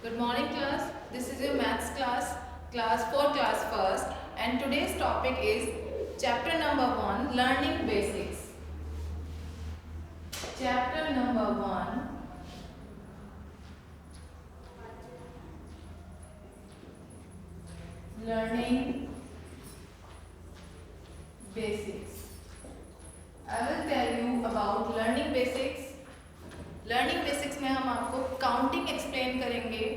Good morning class. This is your maths class, class 4 class first, and today's topic is chapter number 1, learning basics. Chapter number 1, learning basics. I will tell you about learning basics. Learning basics में हम आपको counting explain करेंगे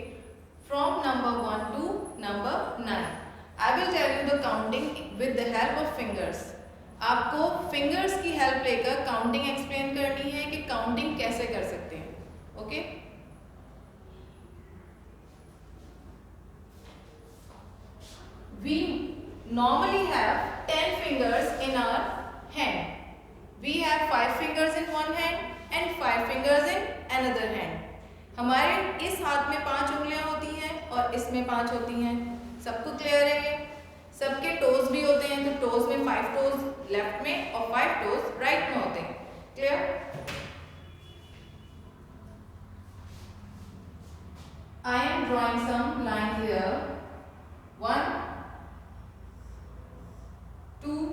from number 1 to number 9. I will tell you the counting with the help of fingers. आपको fingers की help लेकर counting explain करनी है कि काउंटिंग कैसे कर सकते हैं. Okay we normally have 10 fingers in our hand. We have 5 fingers in one hand and 5 fingers in another hand. हमारे इस हाथ में 5 उंगलियां होती हैं और इसमें 5 होती हैं. सबको क्लियर है ये? सबके टोज भी होते हैं, तो टोज में 5 टोज लेफ्ट में और 5 टोज राइट में होते हैं. Clear? I am drawing some lines here. 1, 2,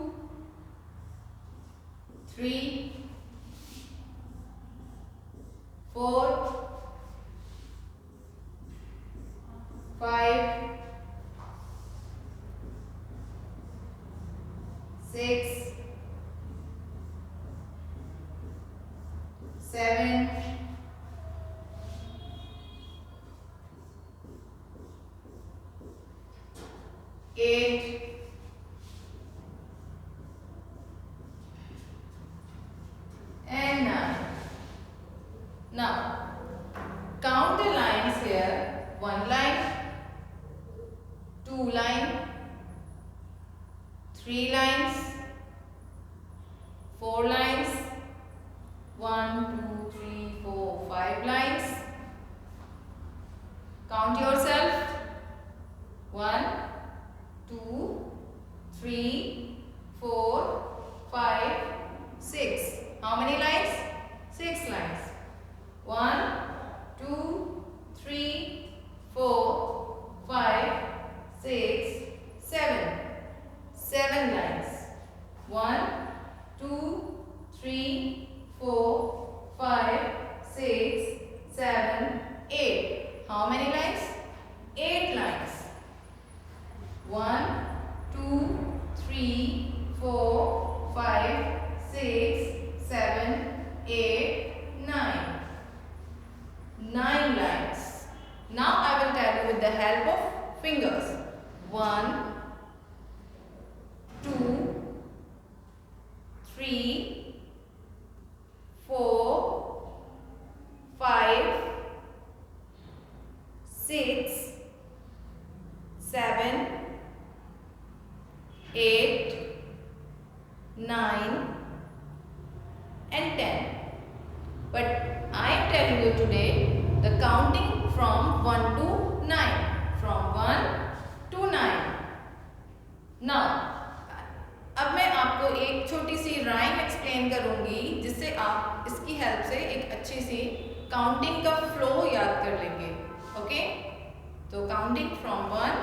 3, 4, 5, 6, 7, 8, and 9. Now, count the lines here. 1 line, 2 line, 3 lines, 4 lines, 1, 2, 3, 4, 5 lines. Count yourself. 1, 2, 3, 4, 5, 6. How many lines? 6 lines. 1, 2, 3, 4, 5, 6, 7. 7 lines. 1, 2, 3, 4, 5, 6, 7, 8. How many lines? 8 lines. 1, 2, 3, 4, 5, 6, 7, 8, 9. 9 lines. Now I will tell you with the help of fingers. 1, 2, 3, 4, 5, 6, 7, 8, 9 and 10. But I am telling you today the counting from 1 to 9. From 1 to 9. Now, अब मैं आपको एक छोटी सी rhyme explain करूंगी जिससे आप इसकी help से एक अच्छी सी काउंटिंग का फ्लो याद कर लेंगे. ओके? तो counting from 1,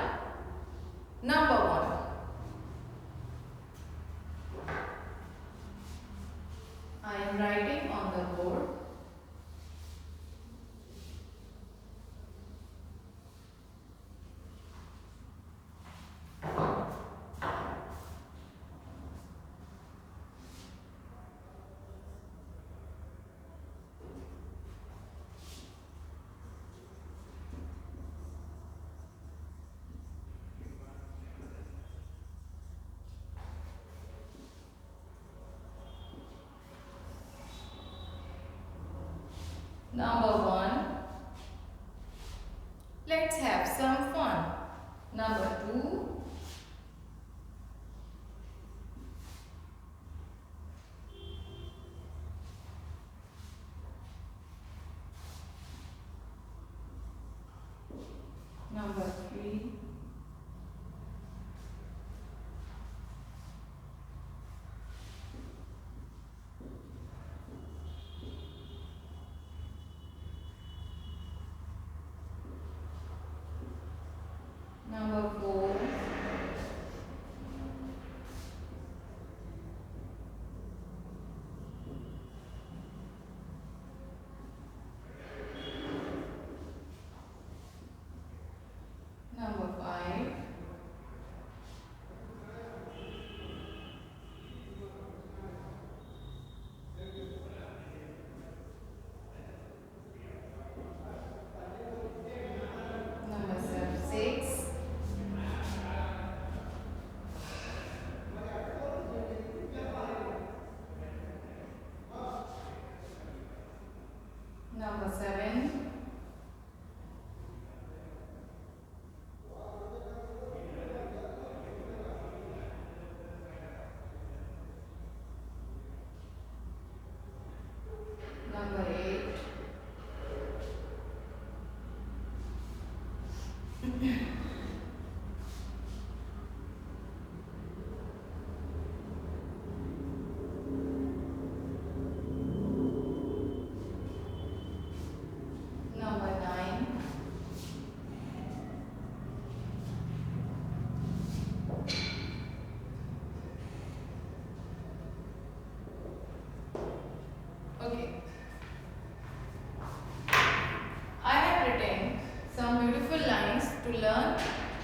number 1. I am writing on the board. Number 1. Let's have some fun. Number 2. Number 3.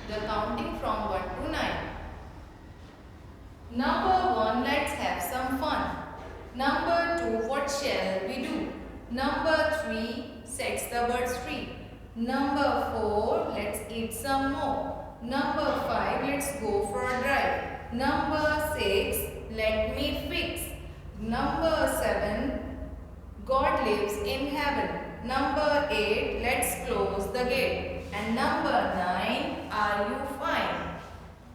the counting from 1 to 9. Number 1, let's have some fun. Number 2, what shall we do? Number 3, sets the birds free. Number 4, let's eat some more. Number 5, let's go for a drive. Number 6, let me fix. Number 7, God lives in heaven. Number 8, let's close the gate. And number 9, are you fine?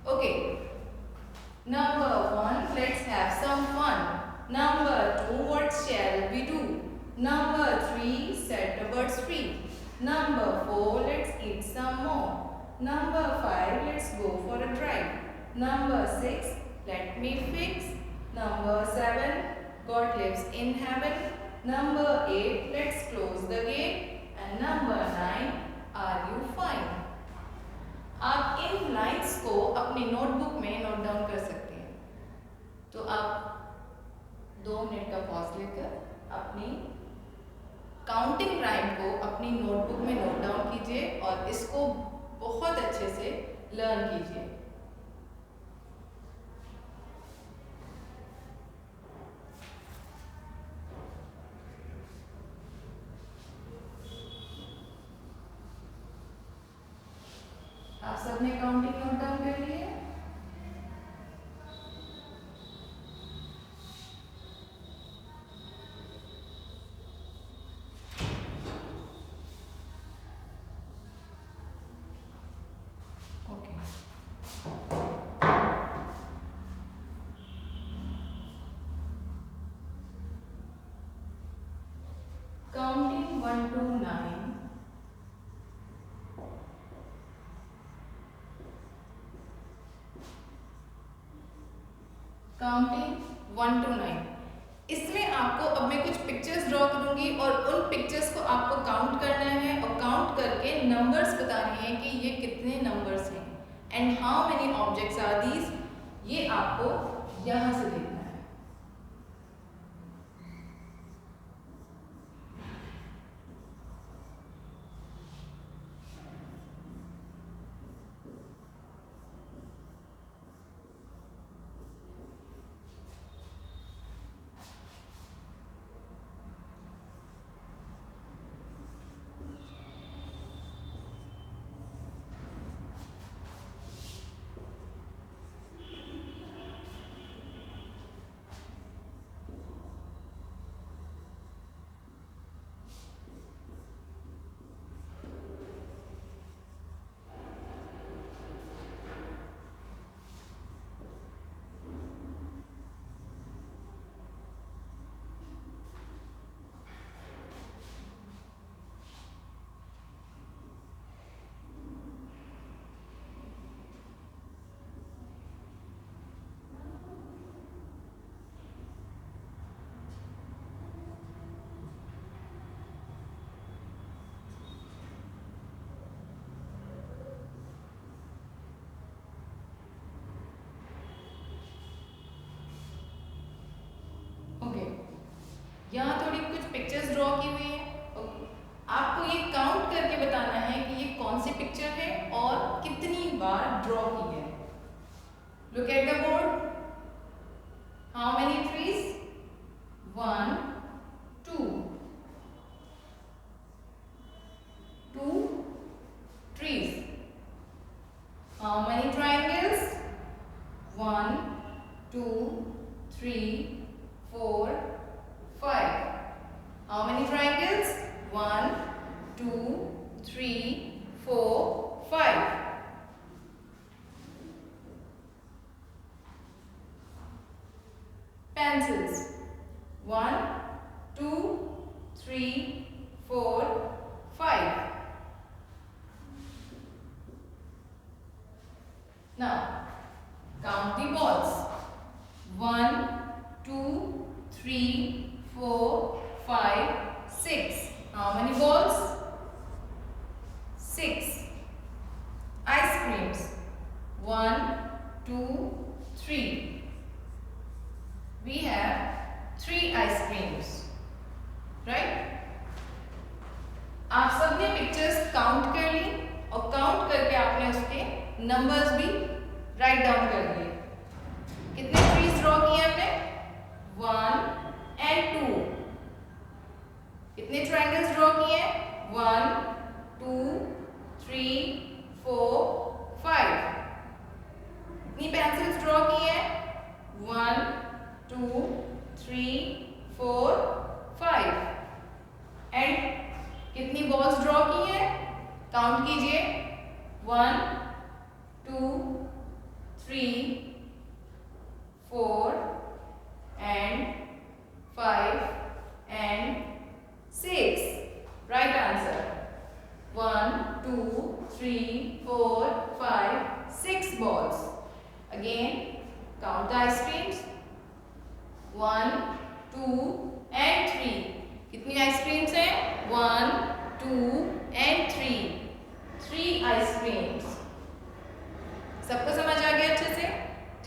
Okay. Number 1, let's have some fun. Number 2, what shall we do? Number 3, set the birds free. Number 4, let's eat some more. Number 5, let's go for a drive. Number 6, let me fix. Number 7, God lives in heaven. Number 8, let's close the gate. And number 9, are you fine? आप इन lines को अपनी notebook में note down कर सकते हैं। तो आप 2 minute का पॉज लेकर अपनी काउंटिंग राइम को अपनी नोटबुक में नोट डाउन कीजिए और इसको बहुत अच्छे से लर्न कीजिए। आप सबने काउंटिंग नोट डाउन कर ली है? Okay. Counting 1 to 9. Counting 1 to 9। इसमें आपको अब मैं कुछ पिक्चर्स ड्रॉ करूंगी और उन पिक्चर्स को आपको काउंट करना है और काउंट करके नंबर्स बताने हैं कि ये कितने नंबर्स हैं and how many objects are these, ये आपको यहां से देखना है। यहाँ थोड़ी कुछ पिक्चर्स ड्रॉ की हुई है। आपको ये काउंट करके बताना है कि ये कौन सी पिक्चर है और कितनी बार ड्रॉ की है। Look at the board. How many trees? 1 2 2 trees. How many triangles? 1 2 3 4 5. How many triangles? 1 2 3 4 5. Pencils. 1 2 3 4 5. Now count the balls. 1 2 3 4 5 6. How many balls? 6. Ice creams. 1 2 3. We have 3 ice creams, right? आप सबने pictures count कर ली और count करके आपने उसके numbers भी write down कर दिए। कितने ट्रीज ड्रॉ किए हमने? 1 and 2। कितने ट्रायंगल्स ड्रॉ किए? 1 2 3 4 5। कितनी पेंसिल्स ड्रॉ की है? 1 2 3 4 5। एंड कितनी बॉल्स ड्रॉ की है? काउंट कीजिए। 1 2 3 4 and 5 and 6। Right answer 1 2 3 4 5 6 balls। Again, count the ice creams। 1 2 and 3। कितनी आइस क्रीम्स हैं? 1 2 and 3। 3 ice creams. सबको समझ आ गया अच्छे से?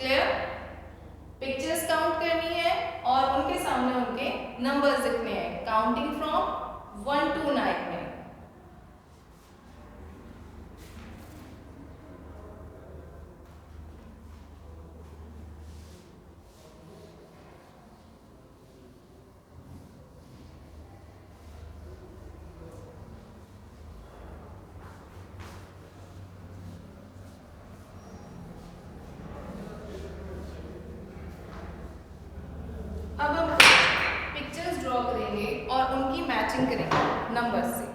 क्लियर? पिक्चर्स काउंट करनी है और उनके सामने उनके नंबर्स लिखने हैं, काउंटिंग फ्रॉम 1 to 9 में। अब हम पिक्चर्स ड्रॉ करेंगे और उनकी मैचिंग करेंगे नंबर्स से।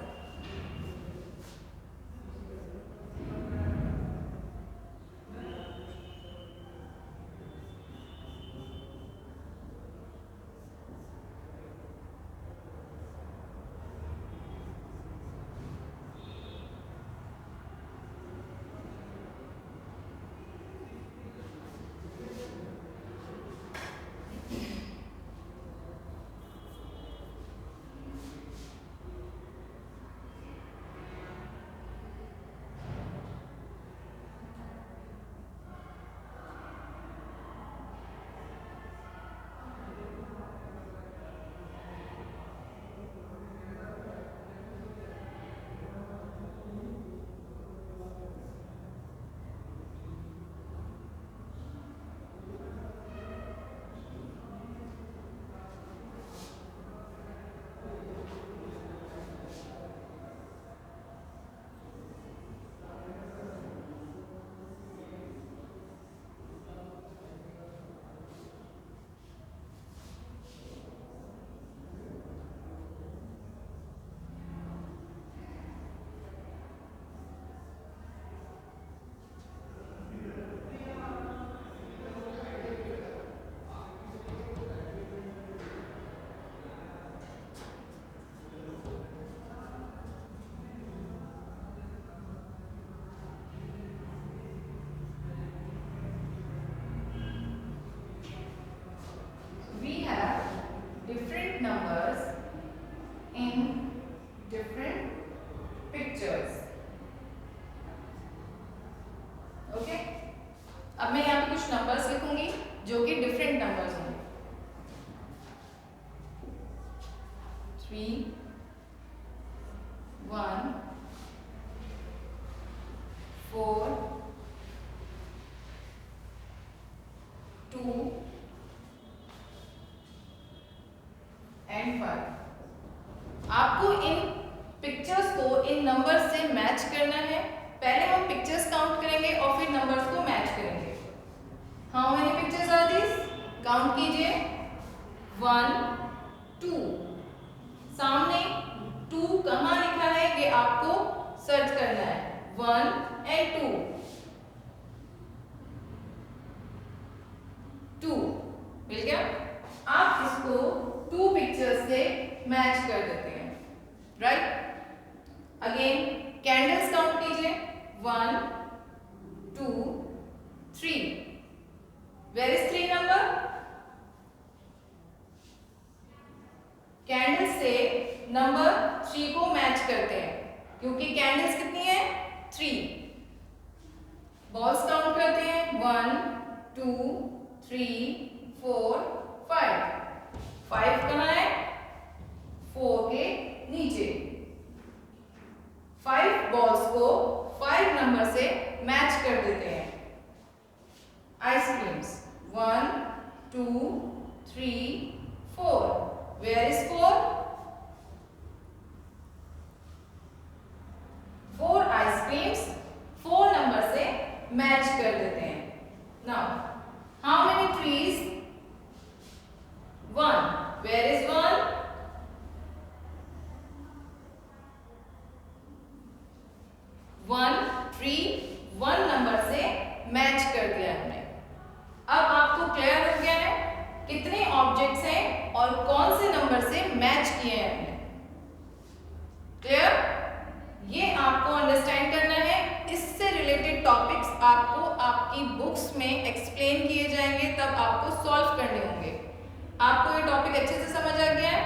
Different numbers in different pictures। Okay, अब मैं यहाँ पे कुछ नंबर्स लिखूंगी जो कि डिफरेंट नंबर्स होंगे। 3 1 4 2 and 5। आपको इन पिक्चर्स को इन नंबर्स से मैच करना है। पहले हम पिक्चर्स काउंट करेंगे और फिर नंबर्स को मैच करेंगे। How many pictures are this? Count कीजिए। 1 2। सामने 2 कहाँ लिखा है ये आपको सर्च करना है। 1 and 2। 2 मिल गया। आप इसको 2 पिक्चर्स से मैच कर देते हैं। राइट? अगेन कैंडल्स काउंट कीजिए। 1 2 3। Where is 3 number? कैंडल्स से नंबर 3 को मैच करते हैं क्योंकि कैंडल्स कितनी है? 3। बॉल्स काउंट करते हैं। 1 2 3 4 5। 5 कहाँ है? 4 के नीचे। 5 बॉल्स को 5 नंबर से मैच कर देते मैच कर देते हैं। Now how many trees? 1. Where is 1? 1 tree 1 number से मैच कर दिया हमने। अब आपको क्लियर हो गया है कितने ऑब्जेक्ट्स हैं और कौन से नंबर से मैच किए हैं हमने। क्लियर? ये आपको अंडरस्टैंड करना है। इससे रिलेटेड टॉपिक्स आपको आपकी बुक्स में एक्सप्लेन किए जाएंगे, तब आपको सॉल्व करने होंगे। आपको ये टॉपिक अच्छे से समझ आ गया है?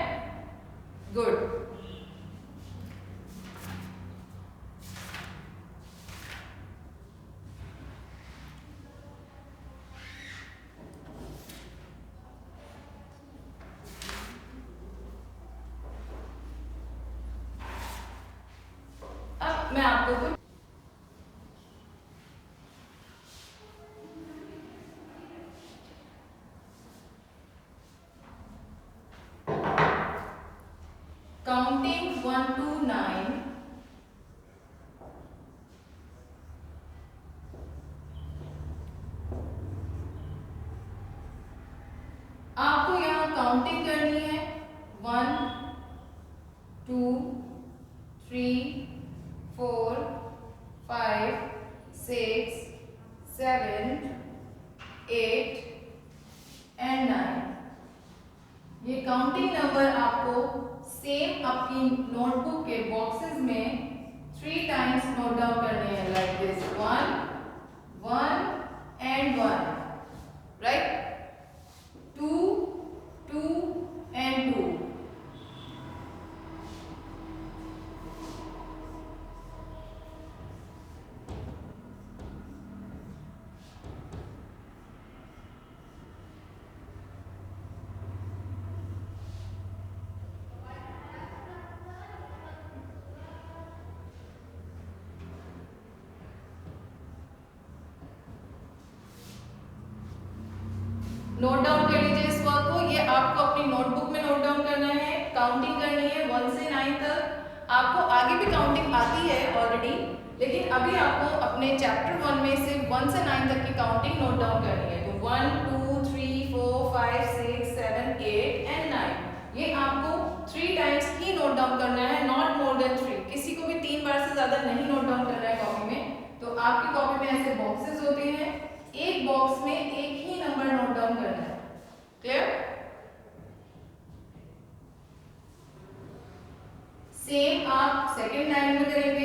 गुड। अब मैं आपको कुछ काउंटिंग 1 to 9 आपको यहाँ काउंटिंग करनी है। 1 2 3 4 5 6 7 8 एंड 9। ये काउंटिंग नंबर आपको सेम आपकी नोटबुक के बॉक्सेस में 3 टाइम्स नोट डाउन करने हैं, like this 1 1 and 1, right? 2 2 and 2। Note down कर लीजिए इस वर्क को। ये आपको अपनी नोटबुक में नोट डाउन करना है। काउंटिंग करनी है 1 से 9 तक। आपको आगे भी काउंटिंग आती है ऑलरेडी, लेकिन अभी आपको अपने चैप्टर 1 में से 1 से 9 तक की काउंटिंग नोट डाउन करनी है। तो 1 2 3 4 5 6 7 8 एंड 9, ये आपको 3 टाइम्स ही नोट डाउन करना है, नॉट मोर देन 3। किसी को भी 3 बार से ज्यादा नहीं नोट डाउन करना है कॉपी में। तो आपकी कॉपी में ऐसे बॉक्सेस होते हैं, एक बॉक्स में एक ही नंबर नोट डाउन करना है। क्लियर? सेम आप सेकेंड लाइन में करेंगे।